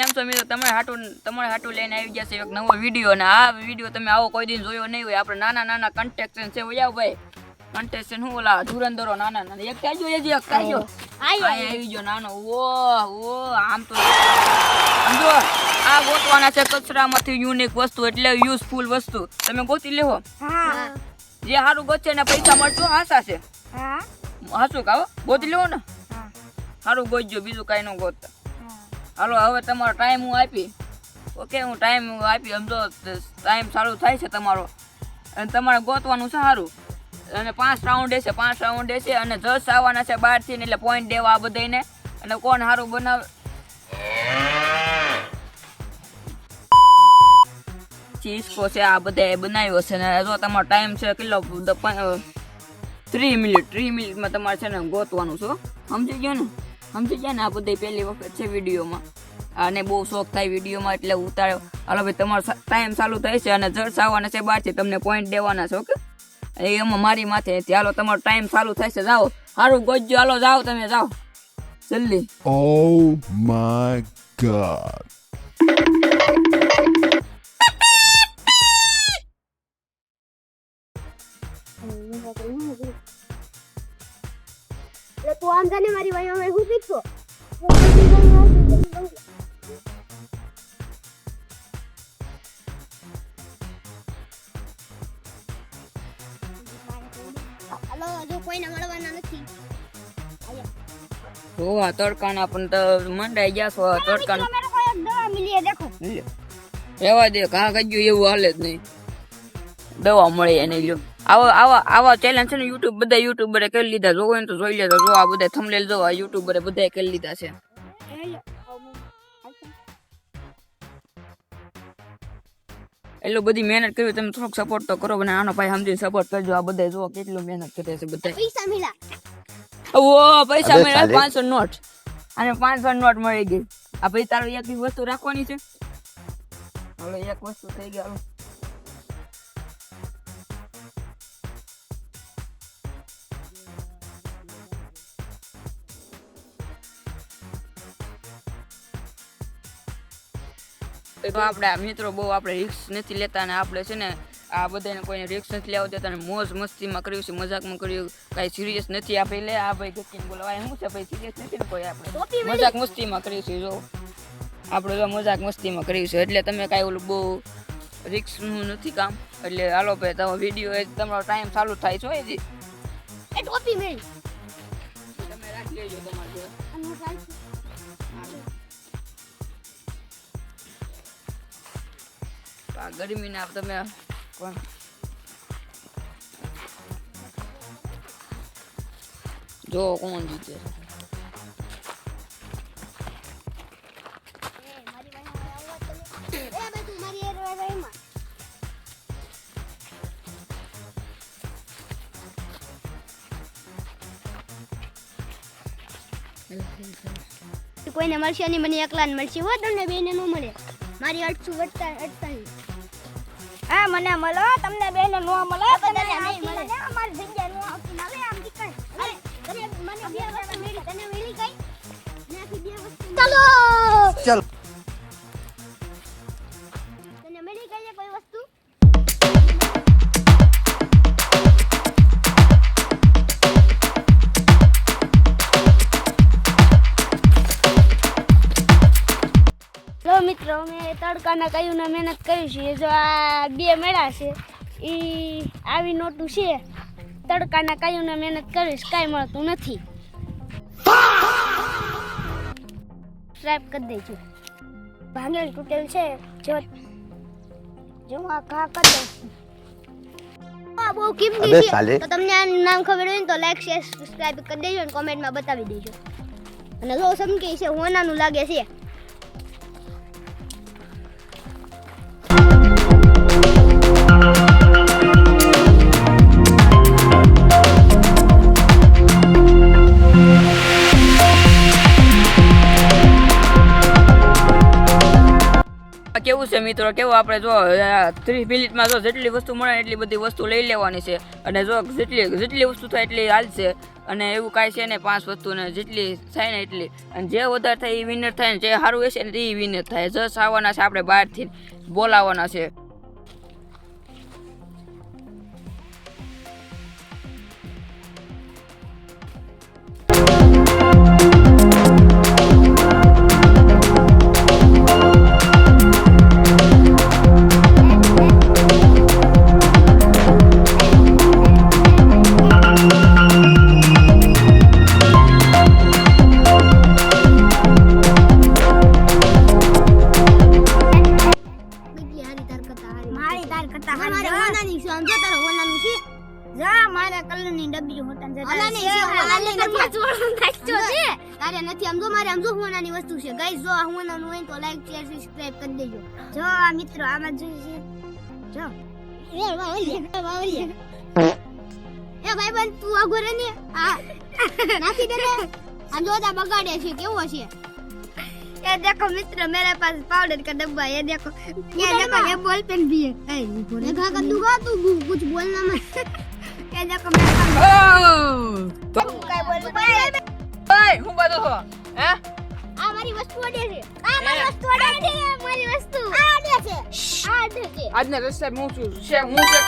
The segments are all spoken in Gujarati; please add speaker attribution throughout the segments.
Speaker 1: કેમ છો મિત્રો, તમારા હાટું લઈને આવી ગયા છે એક નવો વિડીયો. અને આ વિડીયો તમે આવો કોઈ દિન જોયો નહીં હોય. આપણે નાના કન્ટેસ્ટન્ટ છે ઓયા ભાઈ, કન્ટેસ્ટન્ટ હું ઓલા ધુરંધરો નાના એક કાજો હજી એક કાજો આવી ગયો નાનો. ઓ આમ તો સમજો આ ગોતવાના છે કચરામાંથી યુનિક વસ્તુ, એટલે યુઝફુલ વસ્તુ તમે ગોતી લેવો. જે સારું ગોતશે ને પૈસા મળશે. આશા છે હાસું કાવો ગોતી લેવો ને, સારું ગોતજો, બીજું કાંઈ ન ગોતતા. હાલો હવે તમારો ટાઈમ હું આપી. ઓકે, હું ટાઈમ આપી. સમજો ટાઈમ ચાલુ થાય છે તમારો, અને તમારે ગોતવાનું છે સારું. અને 5 રાઉન્ડ હશે, 5 રાઉન્ડ હશે, અને જજ આવવાના છે બહારથી, એટલે પોઈન્ટ દેવા આ બધાને. અને કોણ સારું બનાવે ચીઝકો છે આ બધા બનાવ્યો છે. ને જો તમારો ટાઈમ છે કેટલો 3 મિનિટમાં તમારે છે ને ગોતવાનું છે. સમજી ગયા ને આ બધી પહેલી વખત છે વિડીયોમાં, અને બહુ શોખ થાય વિડીયોમાં એટલે ઉતાર્યો. હાલો ભાઈ તમારો ટાઈમ ચાલુ થાય છે, અને જજ આવવાના છે બહારથી, તમને પોઈન્ટ દેવાના છે. ઓકે, એમાં મારી માથે નથી. હાલો તમારો ટાઈમ ચાલુ થાય છે, જાઓ સારું ગોતજો. હાલો જાઓ, તમે જાઓ જલ્દી.
Speaker 2: Oh my god.
Speaker 3: તું આમ જાને મારી વાય અમે હું પીછો હાલો, જો કોઈને મળવાના નથી.
Speaker 1: જોવા તડકાના પણ તો મંડાઈ ગયા છો. તડકાના
Speaker 3: દવા મિલી દેખો
Speaker 1: રહેવા દે, ઘા ગયું એવું હાલે જ નહીં. દવા મળે એને લ્યો. આવા ચેલેન્જ છે ને બધા યુટ્યુબરે કરી લીધા. જોવો ને તો જોઈ લેજો. જો આ બધા થંબનેલ જો આ યુટ્યુબરે બધાએ કરી લીધા છે. એટલું બધી મહેનત કરી, તમે થોડોક સપોર્ટ તો કરો. અને આનો ભાઈ સમજીને સપોર્ટ કરજો. આ બધા જો કેટલું મહેનત કરે છે બધા.
Speaker 3: પૈસા મિલા
Speaker 1: પૈસા મળ્યા 500 નોટ, અને 500 નોટ મળી ગઈ. આ ભાઈ તારો એક વસ્તુ રાખવાની છે. હવે એક વસ્તુ થઈ ગઈ. તો આપણે મિત્રો બહુ આપણે રિસ્ક નથી લેતા, અને આપણે છે ને આ બધાને કોઈને રિસ્ક નથી લેવા દેતા, અને મોજ મસ્તીમાં કર્યું છે, મજાકમાં કર્યું, કાંઈ સિરિયસ નથી. આપણે લે આ ભાઈ ગતિને બોલાવાય શું છે ભાઈ, સિરિયસ નથી ને કોઈ. આપણે મજાક મસ્તીમાં કર્યું છે. જો આપણે જો મજાક મસ્તીમાં કર્યું છે, એટલે તમે કાંઈ ઓલું બહુ રિસ્કનું નથી કામ. એટલે હાલો ભાઈ તમારો વિડીયો તમારો ટાઈમ ચાલુ થાય છે હજી.
Speaker 3: એ ટોપી મેલ
Speaker 1: તમે રાખી લેજો તમારે. ગરમીના તમે કોણ જો કોણ જીતે.
Speaker 3: કોઈને મળશે નહીં, મને એકલાને મળશે. હો તમને બેને ન મળે. મારી 848. હા મને મળો, તમને બેને ન મળે. તમને નહીં મળે. અમારી જગ્યા નો આવતી ના લે આમ દીકાય. અરે મને બે વસ્તુ મળી, તને મળી કઈ? નાખી બે વસ્તુ. ચાલો તને મળી કઈ કોઈ વસ્તુ? મિત્રો મેં તડકાના કયુંને મહેનત કરી છે. જો આ 2 મેળા છે એ આવી નોટું છે. તડકાના કયુંને મહેનત કરીશ, કાંઈ મળતું નથી. સબસ્ક્રાઇબ કરી દેજો. ભાંગેલ તૂટેલ છે જો આ ઘા કરી દઉં. આ બહુ કિંમતી છે, તો તમને આનું નામ ખબર હોય ને તો લાઈક શેર સબસ્ક્રાઇબ કરી દેજો, અને કોમેન્ટમાં બતાવી દેજો. અને જો સમકી છે હોનાનું લાગે છે.
Speaker 1: કેવું છે મિત્રો, કેવું આપણે જો 30 મિનિટમાં જો જેટલી વસ્તુ મળે એટલી બધી વસ્તુ લઈ લેવાની છે, અને જો જેટલી વસ્તુ થાય એટલી હાલશે, અને એવું કાંઈ છે ને 5 વસ્તુને જેટલી થાય ને એટલી, અને જે વધારે થાય એ વિનર થાય ને જે સારું હશે ને એ વિનર થાય. જસ આવવાના છે આપણે બહારથી બોલાવવાના છે.
Speaker 3: જો આ મિત્રો આમાં જોઈએ જો એ ભાઈબંધ તું આગો રે ને આ નાખી દે ને આ જોતા બગાડે છે કેવો છે. ये देखो मित्र मेरे पास पाउडर का डब्बा है, ये देखो ये बॉल पेन भी है. देखा कर दूंगा तू कुछ बोलना मत. ये देखो मेरे पास काय बोल
Speaker 1: ભાઈ હું બાતો છો હે?
Speaker 3: આ મારી વસ્તુ અડે છે, આ મારી વસ્તુ અડે છે, મારી વસ્તુ આ અડે છે, આ અડે છે.
Speaker 4: આજના રસ્તા હું ચેક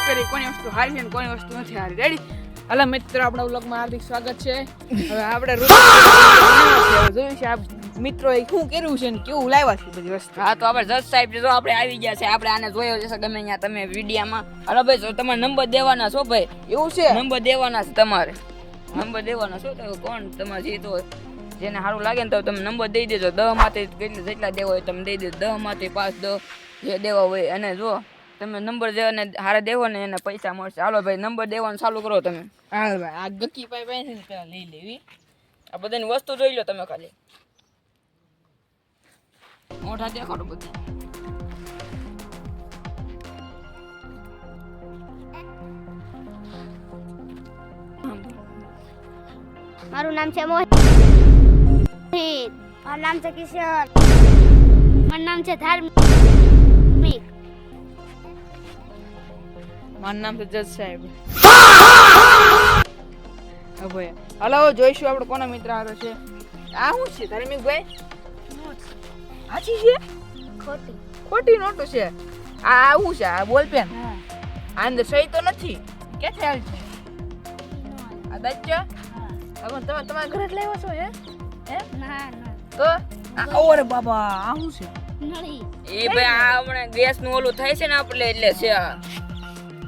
Speaker 4: કરી કોની વસ્તુ હારી છે ને કોની વસ્તુ નથી હારી. રેડી? હલો મિત્રો, આપણા વ્લોગમાં હાર્દિક સ્વાગત છે. હવે આપણે જોયું છે આ મિત્રો એ શું કર્યું છે ને કેવું લાવ્યા છે બધી વસ્તુ.
Speaker 1: હા તો આપણે જજ સાહેબ જો આપણે આવી ગયા છે, આપણે આને જોયો છે ગમે અહીંયા તમે વિડીયામાં. અરે ભાઈ જો તમારે નંબર દેવાના છો ભાઈ,
Speaker 4: એવું છે?
Speaker 1: નંબર દેવાના છે તમારે, નંબર દેવાના છો તો કોણ તમારે જીતો જેને સારું લાગે ને તો તમે નંબર દઈ દેજો. 10 માંથી જેટલા દેવા હોય તમે દઈ દેજો, 10 માંથી 5 10 જે દેવા હોય. અને જો તમે નંબર જેને હારે દેવો ને એને પૈસા મળશે. હાલો ભાઈ નંબર દેવાનું ચાલુ કરો તમે.
Speaker 4: હા ભાઈ આ ગકી પાઈ છે ને પેલા લઈ લેવી.
Speaker 1: આ બધાની વસ્તુ જોઈ લો તમે, ખાલી મોઢા દેખાડો બધા.
Speaker 3: મારું નામ છે મોહિત, મારું નામ છે કિશન, મારું નામ છે ધાર્મિક,
Speaker 4: મારું નામ છે જજ સાહેબ. હવે હલો જોઈશું આપણે કોના મિત્ર હારો છે. આ શું છે ધાર્મિક ભાઈ? સાચી છે?
Speaker 3: ખોટી
Speaker 4: ખોટી નોટો છે. આ આવું છે આ બોલ પેન. આ અંદર સહી તો નથી. કે ખ્યાલ છે? આ દાચ્યો? હવે તમે તમારા ઘરે જ લાવ્યા છો હે?
Speaker 3: ના ના
Speaker 4: તો ઓરે બાબા આ શું છે?
Speaker 3: નળી
Speaker 1: એ ભાઈ આ હમણાં ગેસ નું ઓલું થાય છે ને આપણે એટલે છે આ.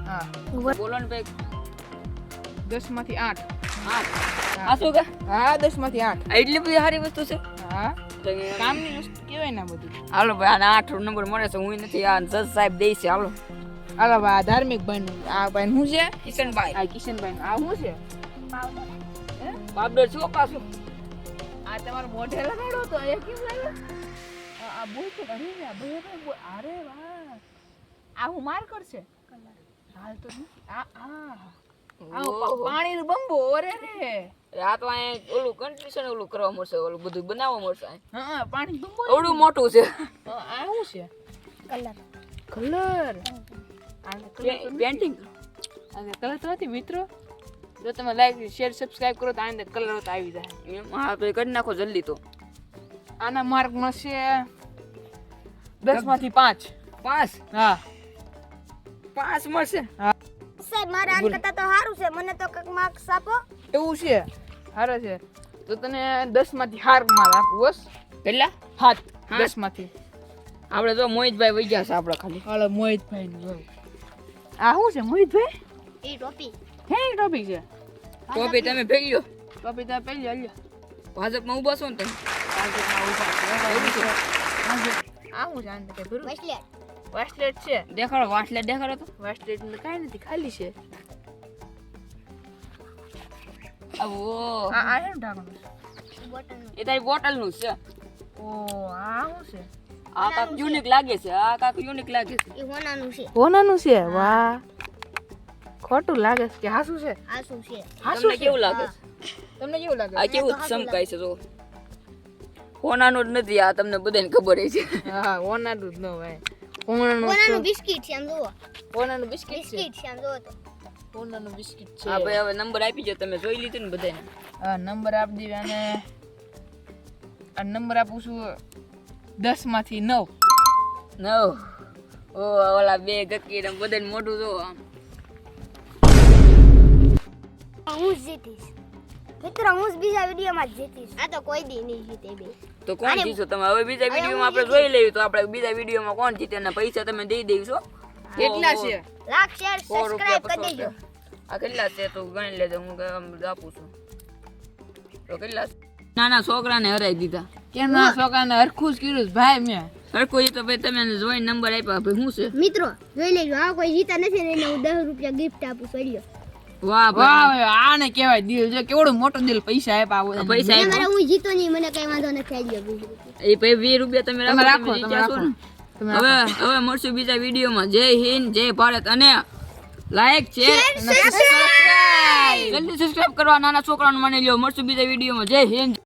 Speaker 4: હા
Speaker 1: બોલો ને ભાઈ.
Speaker 4: 10 માંથી 8.
Speaker 1: આ શું કે?
Speaker 4: હા 10 માંથી 8.
Speaker 1: આ એટલી બધી સારી વસ્તુ છે.
Speaker 4: હા કામની વસ્તુ કહેવાય ને બધું.
Speaker 1: હાલો ભાઈ આને 8 નંબર મળે છે, હું નથી. આ જજ સાહેબ દે છે. હાલો
Speaker 4: હાલો ભાઈ આ ધાર્મિક ભાઈ આ ભાઈ શું છે?
Speaker 1: કિશનભાઈ.
Speaker 4: આ કિશનભાઈ આ શું છે?
Speaker 1: પાવડર છો પાછું?
Speaker 4: આ તમારો મોઢે લગાડો તો એ કેમ લાગ્યો? આ બોલ તો અરે આ બોલ અરે વાહ આ હું માર કરશે હાલ તો આ પાણીનું બંબો ઓરે રે.
Speaker 1: આ તો અહીંયા ઓલું કન્ડિશન ઓલું કરવા મળશે, ઓલું બધું બનાવવા મળશે.
Speaker 4: હા પાણી બંબો
Speaker 1: ઓલું મોટું છે.
Speaker 4: આ શું છે? Colour
Speaker 1: painting.
Speaker 4: કલર તો નથી મિત્રો. જો તમે લાઈક શેર સબસ્ક્રાઇબ કરો તો આ અંદર કલર તો આવી જાય.
Speaker 1: હા તો એ કરી નાખો જલ્દી. તો
Speaker 4: આના માર્ક મળશે 10 માંથી 5.
Speaker 1: 5
Speaker 4: હા
Speaker 1: 5 મળશે.
Speaker 3: સાહેબ મારા આન કરતા તો સારું છે, મને તો કઈક માર્ક્સ આપો.
Speaker 4: એવું છે? હારે છે તો તને 10 માંથી હાર માર્ક આપું. બસ
Speaker 1: કેટલા?
Speaker 4: 7 10 માંથી.
Speaker 1: આપણે જો મોહિતભાઈ વઈ ગયા છે આપણે ખાલી.
Speaker 4: હાલો મોહિતભાઈ ને જો આ શું છે મોહિતભાઈ?
Speaker 3: એ ટોપી
Speaker 4: હે ટોપિક છે.
Speaker 1: ટોપી તમે ભેગી લો.
Speaker 4: ટોપિક તો પહેલી હાલ્યો.
Speaker 1: ભાજપમાં ઊભા છો ને તમે?
Speaker 4: આ શું છે આને કે ભરું
Speaker 3: બ્રેસલેટ
Speaker 4: વાસ્ટલેટ છે.
Speaker 1: દેખાડો વાટલેટ દેખાડો તો.
Speaker 4: વાસ્ટલેટ ને કાઈ નથી ખાલી છે.
Speaker 1: ઓ
Speaker 4: આ એમ ઢાંકણું
Speaker 3: બોટલ
Speaker 1: એ તારી બોટલ નું છે.
Speaker 4: ઓ આ શું છે?
Speaker 1: આ કાક યુનિક લાગે છે. આ કાક યુનિક લાગે છે.
Speaker 3: એ હોનાનું છે.
Speaker 4: હોનાનું છે. વાહ ખોટું લાગે છે કે હાસું છે?
Speaker 3: આ શું છે?
Speaker 1: તમને કેવું લાગે છે?
Speaker 4: તમને કેવું લાગે?
Speaker 1: આ કેવું ચમકાય છે જો. હોનાનું જ નથી, આ તમને બધાને ખબર છે.
Speaker 4: હા હોનાનું જ ન ભાઈ. પોણાનું
Speaker 3: કોનાનું બિસ્કિટ છે આમ જુઓ
Speaker 4: પોણાનું બિસ્કિટ છે
Speaker 3: બિસ્કિટ છે આમ જુઓ તો
Speaker 4: પોણાનું બિસ્કિટ છે
Speaker 1: હા ભાઈ હવે નંબર આપી દો તમે જોઈ લીધું ને બધાને
Speaker 4: આ નંબર આપી દીધો અને આ નંબર આપું છું 10 માંથી 9
Speaker 1: નવ ઓ ઓલા બે ગક્કી ને બધાને મોઢું જો આમ
Speaker 3: હું જ જીતીશ મિત્રો હું જ બીજા વિડીયોમાં જ જીતીશ આ તો કોઈ દી નહીં જીતે બે
Speaker 1: તો કોણ જીતશો તમે હવે બીજા વિડીયોમાં આપણે જોઈ લેવી તો આપણે બીજા વિડીયોમાં કોણ જીતે અને પૈસા તમે દઈ દઈશો
Speaker 4: કેટલા છે
Speaker 3: લાખ શેર
Speaker 1: 100 રૂપિયા
Speaker 3: સબસ્ક્રાઇબ કરી દેજો
Speaker 1: આ કેટલા છે તો ગણી લેજો હું આમ આપું છું તો કેટલા છે? નાના છોકરાને હરાઈ દીધા
Speaker 4: કેમ ના છોકરાને હરખું જ કર્યું છે ભાઈ મેં
Speaker 1: સરખો એ તો ભાઈ તમે જોઈને નંબર આપ્યા ભાઈ શું છે
Speaker 3: મિત્રો જોઈ લેજો આ કોઈ જીતા નથી ને એને હું 10 રૂપિયા ગિફ્ટ આપું છું લ્યો
Speaker 1: વાહ
Speaker 4: વાહ
Speaker 1: ભાઈ
Speaker 4: ભાઈ, આને કહેવાય દિલ જો કેવડું મોટું દિલ પૈસા આપ્યા
Speaker 1: આ પૈસા
Speaker 3: મારે
Speaker 1: આપ્યા
Speaker 3: હું જીતો નહીં મને કઈ વાંધો નથી આવી ગયો 20 રૂપિયા
Speaker 1: એ ભાઈ 20 રૂપિયા તમે
Speaker 4: તમે
Speaker 1: રાખો
Speaker 4: રાખો,
Speaker 1: તમે
Speaker 4: તમે
Speaker 1: જીત્યા છો
Speaker 4: રાખો.
Speaker 1: ને.
Speaker 4: તમે
Speaker 1: હવે મળશું બીજા વિડીયોમાં જય હિન્દ જય ભારત અને લાઈક શેર
Speaker 3: સબસ્ક્રાઇબ
Speaker 1: જલ્દી સબસ્ક્રાઇબ કરવા નાના છોકરાઓને માની લ્યો મળશું બીજા વિડીયોમાં જય હિન્દ